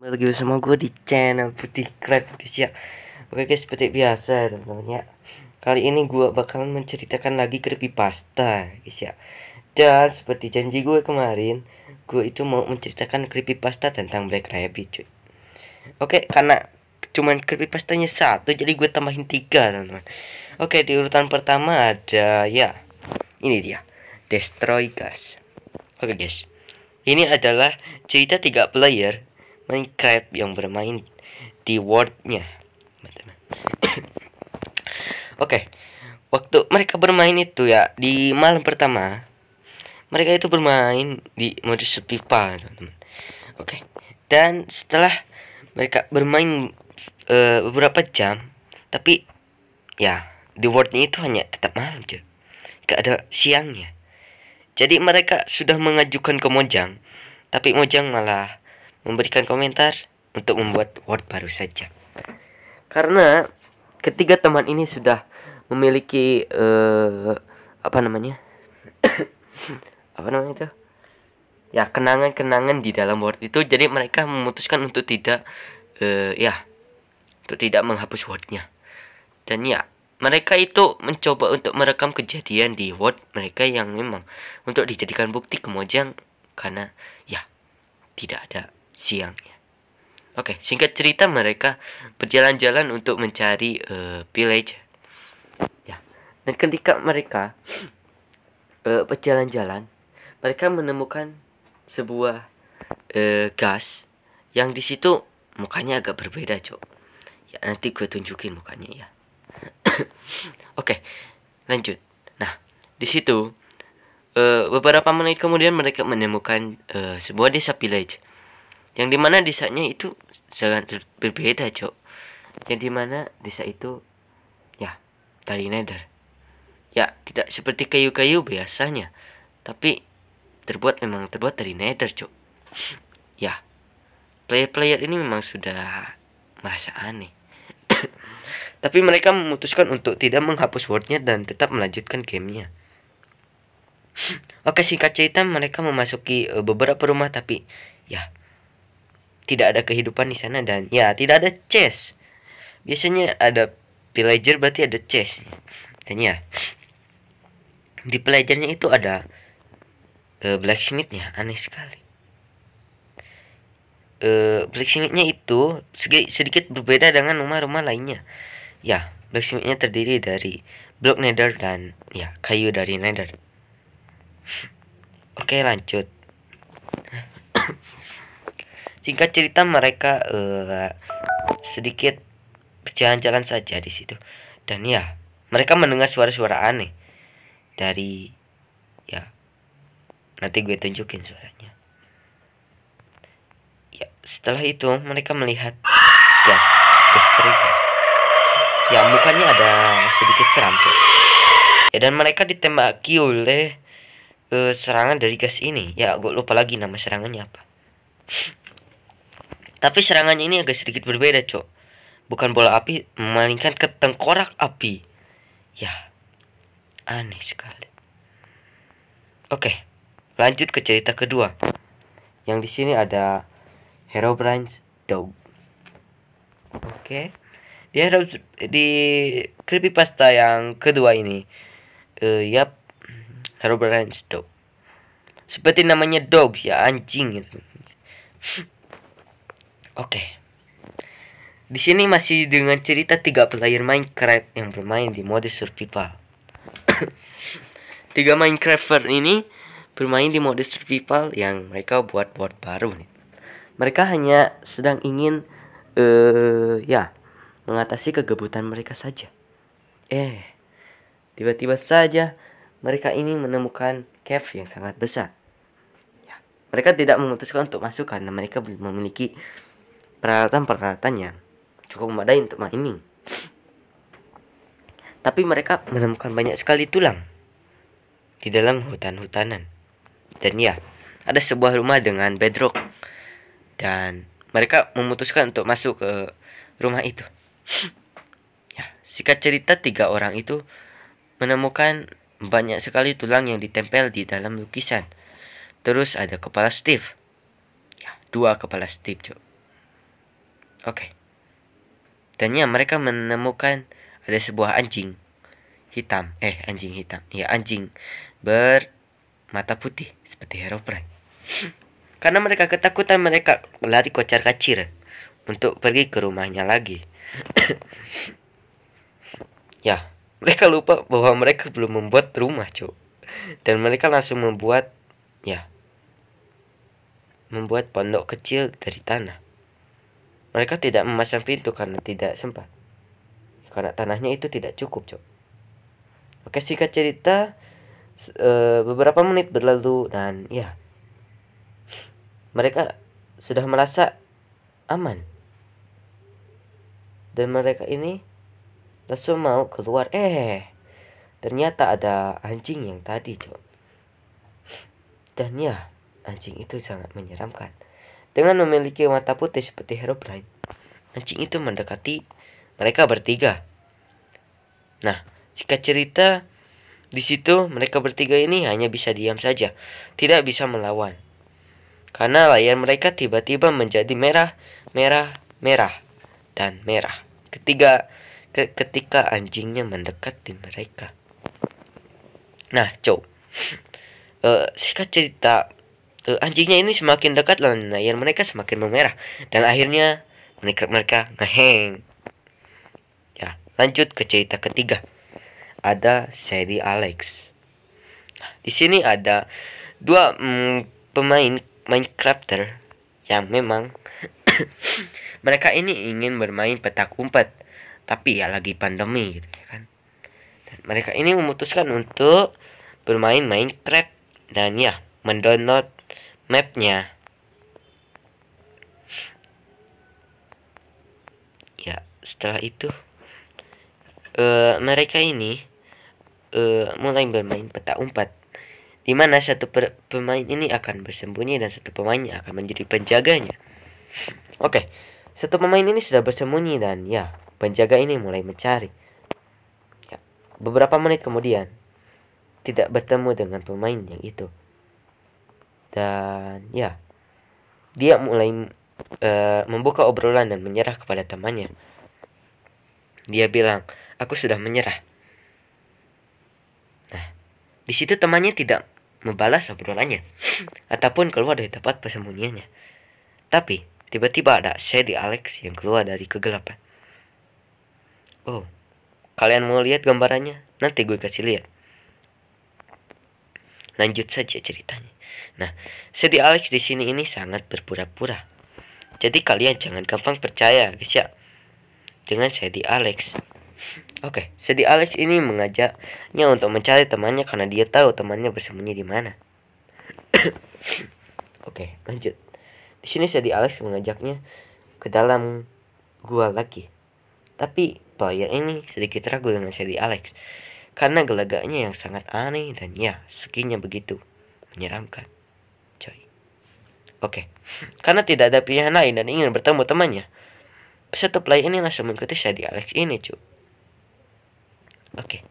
Lagi bersama gue di channel Putih Crab guys ya. Oke guys, seperti biasa teman-teman ya. Kali ini gue bakalan menceritakan lagi creepypasta guys ya. Dan seperti janji gue kemarin, gue itu mau menceritakan creepypasta tentang Black Rabbit cuy. Oke, karena cuman creepypastanya satu, jadi gue tambahin 3 teman-teman. Oke, di urutan pertama ada ya, ini dia, Destroy Gas. Oke guys, ini adalah cerita 3 player Minecraft yang bermain di worldnya. Oke, waktu mereka bermain itu ya di malam pertama, mereka itu bermain di mode survival, teman-teman. Oke, dan setelah mereka bermain beberapa jam, tapi ya di worldnya itu hanya tetap malam cuy, gak ada siangnya. Jadi mereka sudah mengajukan ke Mojang, tapi Mojang malah memberikan komentar untuk membuat world baru saja. Karena ketiga teman ini sudah memiliki apa namanya? Apa namanya itu? Ya, kenangan-kenangan di dalam world itu, jadi mereka memutuskan untuk tidak untuk tidak menghapus wordnya. Dan ya, mereka itu mencoba untuk merekam kejadian di world mereka yang memang untuk dijadikan bukti ke Mojang, karena ya tidak ada siangnya. Oke, singkat cerita mereka berjalan-jalan untuk mencari village. Ya, dan ketika mereka berjalan-jalan, mereka menemukan sebuah gas yang di situ mukanya agak berbeda, cok. Ya, nanti gue tunjukin mukanya ya. Oke, lanjut. Nah, di situ beberapa menit kemudian mereka menemukan sebuah desa village, yang dimana desanya itu sangat berbeda, cok. Yang dimana desa itu ya dari nether. Ya, tidak seperti kayu-kayu biasanya, tapi memang terbuat dari nether, cok. Ya, player-player ini memang sudah merasa aneh. Tapi mereka memutuskan untuk tidak menghapus wordnya dan tetap melanjutkan gamenya. Oke, singkat cerita mereka memasuki beberapa rumah, tapi ya tidak ada kehidupan di sana, dan ya tidak ada chest. Biasanya ada villager berarti ada chest. Dan ya di villagernya itu ada blacksmithnya, aneh sekali. Blacksmithnya itu sedikit berbeda dengan rumah-rumah lainnya. Ya, blacksmithnya terdiri dari blok nether dan ya kayu dari nether. Oke, lanjut. Singkat cerita mereka sedikit berjalan-jalan saja di situ, dan ya mereka mendengar suara-suara aneh dari ya, nanti gue tunjukin suaranya. Ya, setelah itu mereka melihat gas, gas. Ya, mukanya ada sedikit seram tuh. Ya, dan mereka ditembaki oleh serangan dari gas ini. Ya, gue lupa lagi nama serangannya apa. Tapi serangannya ini agak sedikit berbeda, cok. Bukan bola api, melainkan ke tengkorak api. Ya, aneh sekali. Oke, lanjut ke cerita kedua. Yang di sini ada Herobrine's Dog. Oke. Di creepypasta yang kedua ini, yap, Herobrine's Dog. Seperti namanya dogs ya, anjing gitu. Oke. Di sini masih dengan cerita 3 player Minecraft yang bermain di mode survival. 3 Minecrafter ini bermain di mode survival yang mereka buat baru nih. Mereka hanya sedang ingin ya mengatasi kegabutan mereka saja. Tiba-tiba saja mereka ini menemukan cave yang sangat besar. Ya, mereka tidak memutuskan untuk masuk karena mereka belum memiliki peralatan-peralatan yang cukup memadai untuk mining. Tapi mereka menemukan banyak sekali tulang di dalam hutan-hutanan. Dan ya, ada sebuah rumah dengan bedrock, dan mereka memutuskan untuk masuk ke rumah itu. Ya, singkat cerita 3 orang itu menemukan banyak sekali tulang yang ditempel di dalam lukisan. Terus ada kepala Steve. Ya, 2 kepala Steve, cok. Oke. Dan ya, mereka menemukan ada sebuah anjing hitam. Anjing hitam. Ya, anjing bermata putih seperti Herobrine. Karena mereka ketakutan, mereka lari kocar-kacir untuk pergi ke rumahnya lagi. Ya, mereka lupa bahwa mereka belum membuat rumah, Cuk. Dan mereka langsung membuat pondok kecil dari tanah. Mereka tidak memasang pintu karena tidak sempat. Karena tanahnya itu tidak cukup, Cuk. Oke, singkat cerita, beberapa menit berlalu dan ya, mereka sudah merasa aman. Dan mereka ini langsung mau keluar. Ternyata ada anjing yang tadi, Cok. Dan ya, anjing itu sangat menyeramkan. Dengan memiliki mata putih seperti Herobrine, anjing itu mendekati mereka bertiga. Nah, singkat cerita, di situ mereka bertiga ini hanya bisa diam saja, tidak bisa melawan. Karena layar mereka tiba-tiba menjadi merah, dan merah. Ketika anjingnya mendekati mereka. Nah, Cok. Singkat cerita, anjingnya ini semakin dekat dan layar mereka semakin memerah. Dan akhirnya mereka ngeheng. Ya, lanjut ke cerita ketiga. Ada Sadie Alex. Nah, di sini ada dua pemain Minecrafter yang memang mereka ini ingin bermain petak umpet, tapi ya lagi pandemi gitu ya kan. Dan mereka ini memutuskan untuk bermain Minecraft dan ya mendownload mapnya. Ya, setelah itu mereka ini mulai bermain petak umpet, di mana satu pemain ini akan bersembunyi dan satu pemainnya akan menjadi penjaganya. Oke, satu pemain ini sudah bersembunyi dan ya, penjaga ini mulai mencari. Ya, beberapa menit kemudian tidak bertemu dengan pemain yang itu. Dan ya, dia mulai membuka obrolan dan menyerah kepada temannya. Dia bilang, "Aku sudah menyerah." Nah, di situ temannya tidak membalas obrolannya ataupun keluar dari tempat persembunyiannya. Tapi tiba-tiba ada Sadie Alex yang keluar dari kegelapan. Oh, kalian mau lihat gambarannya? Nanti gue kasih lihat. Lanjut saja ceritanya. Nah, Sadie Alex di sini ini sangat berpura-pura. Jadi kalian jangan gampang percaya, guys ya, dengan Sadie Alex. Oke, Sadie Alex ini mengajaknya untuk mencari temannya karena dia tahu temannya bersembunyi di mana. Oke, lanjut. Di sini Sadie Alex mengajaknya ke dalam gua lagi. Tapi player ini sedikit ragu dengan Sadie Alex karena gelagaknya yang sangat aneh dan ya, skinnya begitu menyeramkan. Coy. Oke. Karena tidak ada pilihan lain dan ingin bertemu temannya, peserta player ini langsung mengikuti Sadie Alex ini, cuy. Oke.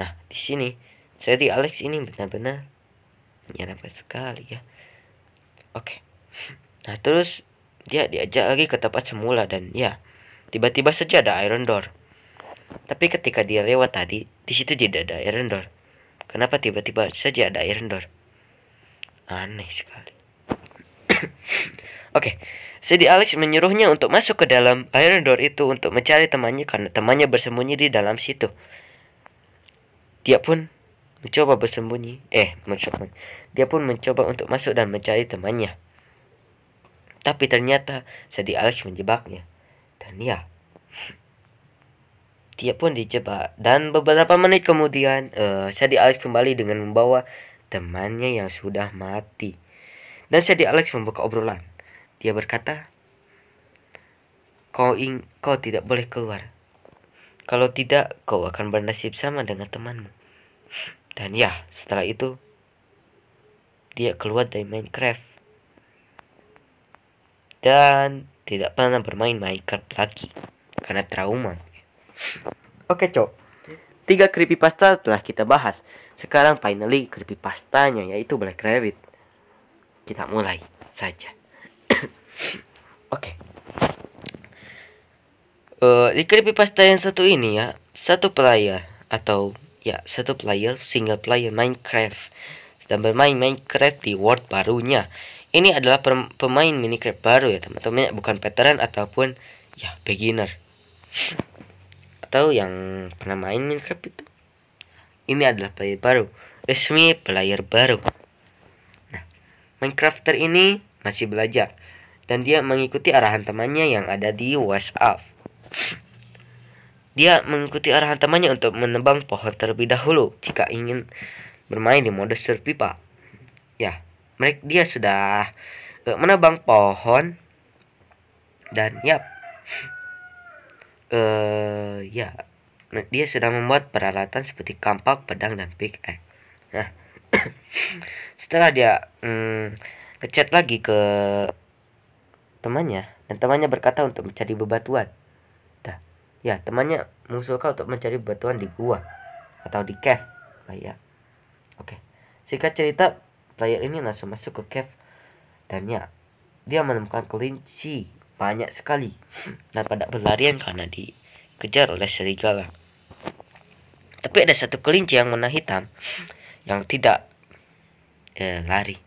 Nah, di sini Sadie Alex ini benar-benar menyeramkan sekali ya. Oke. Nah, terus dia diajak lagi ke tempat semula dan ya, tiba-tiba saja ada iron door. Tapi ketika dia lewat tadi, di situ tidak ada iron door. Kenapa tiba-tiba saja ada iron door? Aneh sekali. Oke. Sadie Alex menyuruhnya untuk masuk ke dalam iron door itu untuk mencari temannya karena temannya bersembunyi di dalam situ. Dia pun mencoba bersembunyi. Dia pun mencoba untuk masuk dan mencari temannya. Tapi ternyata Sadie Alex menjebaknya. Dan ya, dia pun dijebak. Dan beberapa menit kemudian Sadie Alex kembali dengan membawa temannya yang sudah mati. Dan Sadie Alex membuka obrolan. Dia berkata, kau tidak boleh keluar. Kalau tidak, kau akan bernasib sama dengan temanmu. Dan ya, setelah itu dia keluar dari Minecraft dan tidak pernah bermain Minecraft lagi karena trauma. Oke, Cok. 3 creepypasta telah kita bahas. Sekarang finally creepypastanya, yaitu Black Rabbit. Kita mulai saja. Oke. Di creepypasta yang satu ini ya, satu player atau ya satu player single player Minecraft sedang bermain Minecraft di world barunya. Ini adalah pemain Minecraft baru ya teman-teman, bukan veteran ataupun ya beginner atau yang pernah main Minecraft itu. Ini adalah player baru, resmi player baru. Nah, Minecrafter ini masih belajar dan dia mengikuti arahan temannya yang ada di WhatsApp. Dia mengikuti arahan temannya untuk menebang pohon terlebih dahulu jika ingin bermain di mode survival. Ya, dia sudah menebang pohon dan ya dia sudah membuat peralatan seperti kampak, pedang dan pickaxe. Nah, setelah dia ngechat lagi ke temannya dan temannya berkata untuk mencari bebatuan. Ya, temannya mengusulkan untuk mencari bebatuan di gua atau di cave. Ya. Oke. Singkat cerita, player ini langsung masuk ke cave dan ya, dia menemukan kelinci banyak sekali dan pada berlarian karena dikejar oleh serigala. Tapi ada satu kelinci yang warna hitam yang tidak lari.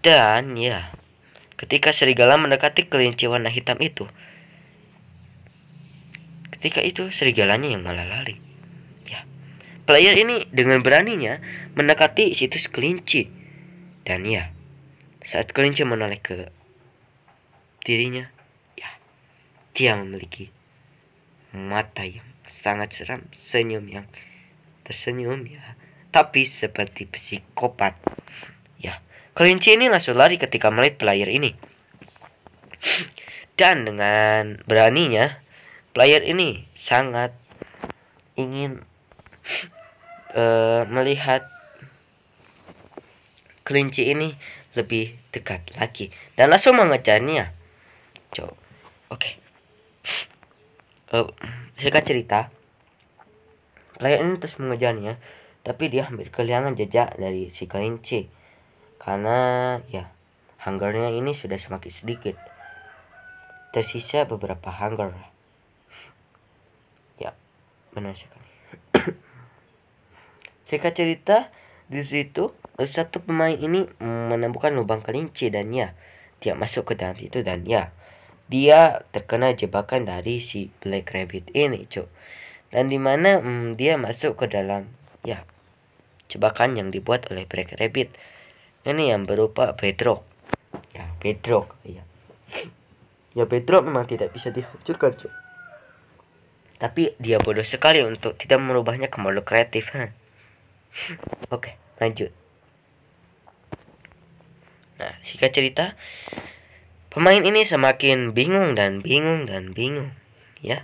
Dan ya, ketika serigala mendekati kelinci warna hitam itu, ketika itu serigalanya yang malah lari. Ya, player ini dengan beraninya mendekati situs kelinci. Dan ya, saat kelinci menoleh ke dirinya, ya, dia memiliki mata yang sangat seram, senyum yang tersenyum ya, tapi seperti psikopat. Ya, kelinci ini langsung lari ketika melihat player ini. Dan dengan beraninya, player ini sangat ingin melihat kelinci ini lebih dekat lagi dan langsung mengejarnya. Oke. Singkat cerita, player ini terus mengejarnya, tapi dia hampir kehilangan jejak dari si kelinci karena ya hungernya ini sudah semakin sedikit. Tersisa beberapa hunger. Ya, benar sekali. Singkat cerita, di situ satu pemain ini menemukan lubang kelinci dan ya, dia masuk ke dalam situ dan ya, dia terkena jebakan dari si Black Rabbit ini, Dan dimana dia masuk ke dalam ya jebakan yang dibuat oleh Black Rabbit. Ini yang berupa bedrock. Ya, bedrock ya. Ya, bedrock memang tidak bisa dihancurkan, tapi dia bodoh sekali untuk tidak merubahnya ke mode kreatif. Oke, lanjut. Nah, singkat cerita, pemain ini semakin bingung dan bingung dan bingung, ya.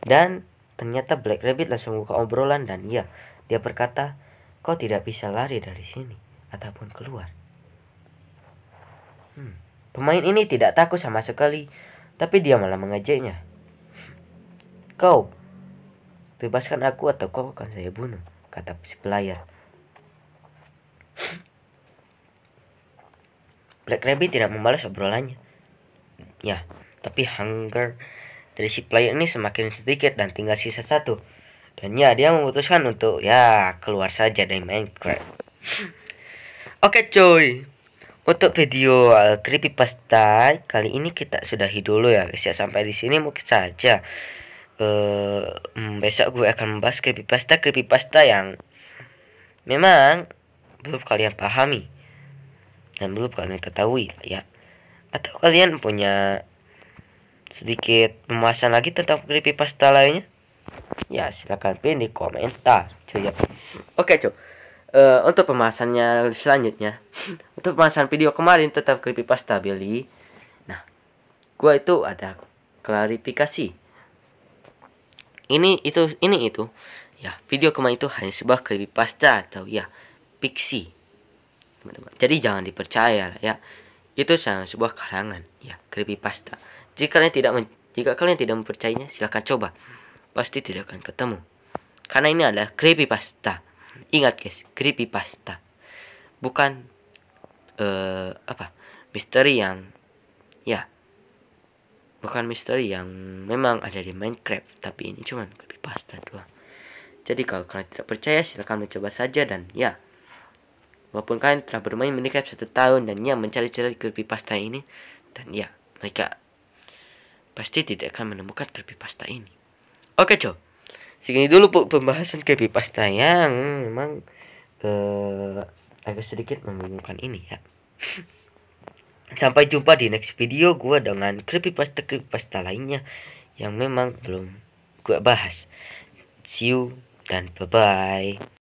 Dan ternyata Black Rabbit langsung buka obrolan dan ya, dia berkata, "Kau tidak bisa lari dari sini ataupun keluar." Pemain ini tidak takut sama sekali, tapi dia malah mengejaknya. "Kau bebaskan aku atau kau akan saya bunuh," kata si player. Black Rabbit tidak membalas obrolannya. Ya, tapi hunger dari si player ini semakin sedikit dan tinggal sisa satu. Dan ya, dia memutuskan untuk ya keluar saja dari Minecraft. Oke cuy, untuk video creepypasta kali ini kita sudahi dulu ya guys ya. Sampai di sini mungkin saja. Besok gue akan membahas creepypasta yang memang belum kalian pahami dan belum kalian ketahui ya. Atau kalian punya sedikit pembahasan lagi tentang creepypasta lainnya, ya silakan pin di komentar cuy ya. Oke cuy, untuk pembahasannya selanjutnya, untuk pembahasan video kemarin tentang creepypasta Billy, nah gua itu ada klarifikasi. Ini itu ya, video kemarin itu hanya sebuah creepypasta atau ya fiksi teman-teman, jadi jangan dipercaya lah ya. Itu sebuah karangan ya, creepypasta. Jika kalian tidak mempercayainya, silakan coba. Pasti tidak akan ketemu. Karena ini adalah creepypasta. Ingat guys, creepypasta. Bukan misteri yang ya bukan misteri yang memang ada di Minecraft, tapi ini cuma creepypasta doang. Jadi kalau kalian tidak percaya, silahkan mencoba saja. Dan ya, walaupun kalian telah bermain Minecraft 1 tahun dan ya mencari-cari creepypasta ini, dan ya mereka pasti tidak akan menemukan creepypasta ini. Oke Cok, segini dulu pembahasan creepypasta yang memang agak sedikit membingungkan ini ya. Sampai jumpa di next video gue dengan creepypasta lainnya yang memang belum gue bahas. See you dan bye bye.